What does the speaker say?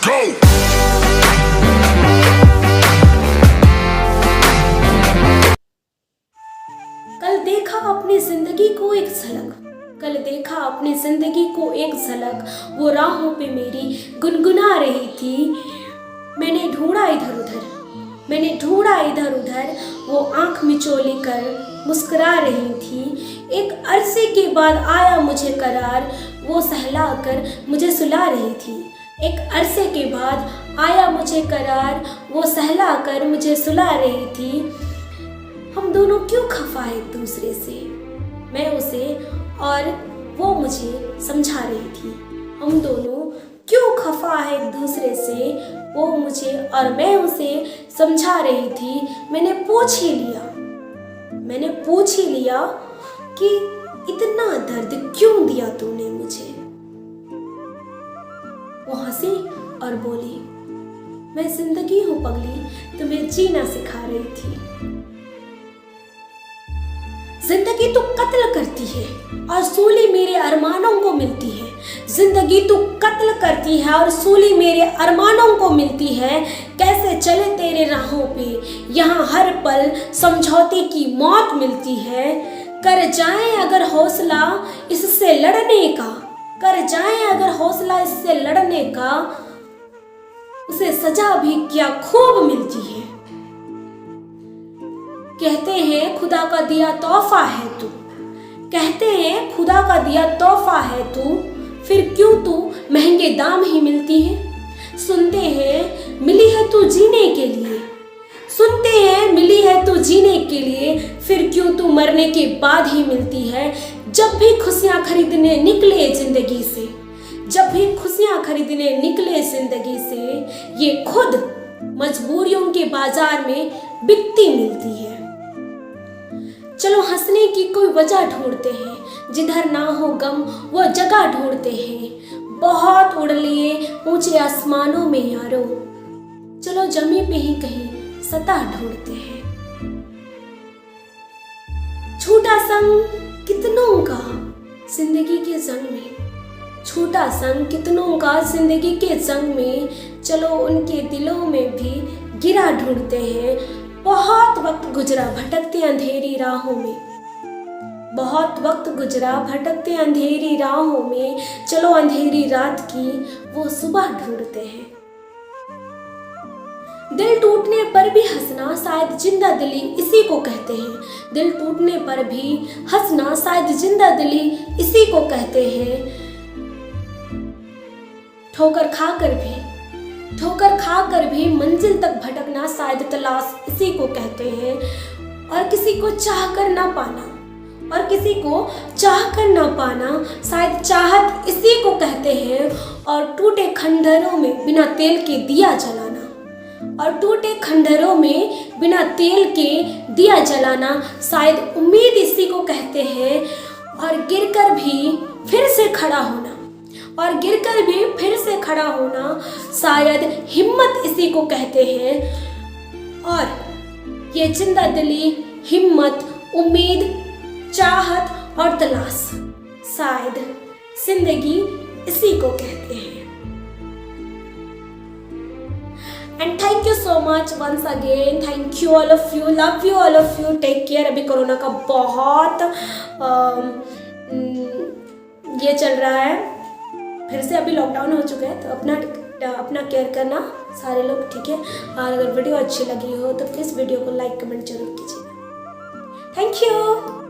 go. कल देखा अपनी जिंदगी को एक झलक, कल देखा अपनी जिंदगी को एक झलक, वो राहों पे मेरी गुनगुना रही थी। मैंने ढूंढा इधर उधर, मैंने ढूंढा इधर उधर, वो आंख मिचोली कर मुस्कुरा रही थी। एक अरसे के बाद आया मुझे करार, वो सहला कर मुझे सुला रही थी। एक अरसे के बाद आया मुझे करार, वो सहला कर मुझे सुला रही थी। हम दोनों क्यों खफा एक दूसरे से, मैं उसे और वो मुझे समझा रही थी। हम दोनों क्यों खफा है एक दूसरे से, वो मुझे और मैं उसे समझा रही थी। मैंने पूछ ही लिया कि इतना दर्द क्यों दिया तूने मुझे। वो हंसी और बोली, मैं जिंदगी हूँ पगली, तुम्हें जीना सिखा रही थी। जिंदगी तो कत्ल करती है और सूली मेरे अरमानों को मिलती है। जिंदगी तो कत्ल करती है और सूली मेरे अरमानों को मिलती है। कैसे चले तेरे राहों पे, यहाँ हर पल समझौते की मौत मिलती है। कर जाए अगर हौसला इससे लड़ने का, कर जाए अगर हौसला इससे लड़ने का, उसे सजा भी क्या खूब मिलती है। कहते हैं खुदा का दिया तोहफा है तू, कहते हैं खुदा का दिया तोहफा है तू, फिर क्यों तू महंगे दाम ही मिलती है। सुनते हैं मिली है तू जीने के लिए, सुनते हैं मिली है तू जीने के लिए, फिर क्यों तू मरने के बाद ही मिलती है। जब भी खुशियां खरीदने निकले जिंदगी से, जब भी खुशियां खरीदने निकले जिंदगी से, ये खुद मजबूरियों के बाजार में बिकती मिलती है। चलो हंसने की कोई वजह ढूंढते हैं, जिधर ना हो गम वो जगह ढूंढते हैं। बहुत उड़ लिए ऊंचे आसमानों में यारो, चलो जमी पे ही कहीं सतह ढूंढते हैं। छूटा संग कितनों का जिंदगी के जंग में, छूटा संग कितनों का जिंदगी के जंग में, चलो उनके दिलों में भी गिरा ढूंढते हैं। बहुत वक्त गुजरा भटकते अंधेरी राहों में, बहुत वक्त गुजरा भटकते अंधेरी राहों में, चलो अंधेरी रात की वो सुबह ढूंढते हैं। दिल टूटने पर भी हंसना शायद जिंदा दिली इसी को कहते हैं। दिल टूटने पर भी हंसना शायद जिंदा दिली इसी को कहते हैं। ठोकर खाकर भी मंजिल तक भटकना शायद तलाश इसी को कहते हैं। और किसी को चाह कर ना पाना, और किसी को चाह कर ना पाना शायद चाहत इसी को कहते हैं। और टूटे खंडहरों में बिना तेल के दिया जलाना, और टूटे खंडहरों में बिना तेल के दिया जलाना शायद उम्मीद इसी को कहते हैं। और गिरकर भी फिर से खड़ा होना, और गिरकर भी फिर से खड़ा होना शायद हिम्मत इसी को कहते हैं। और ये जिंदा दिली, हिम्मत, उम्मीद, चाहत और तलाश शायद जिंदगी इसी को कहते हैं। And thank you so much once again, thank you all of you, love you all of you, take care. अभी कोरोना का बहुत ये चल रहा है, फिर से अभी लॉकडाउन हो चुका है, तो अपना केयर करना सारे लोग, ठीक है। और अगर वीडियो अच्छी लगी हो तो प्लीज़ वीडियो को लाइक कमेंट जरूर कीजिएगा। Thank you.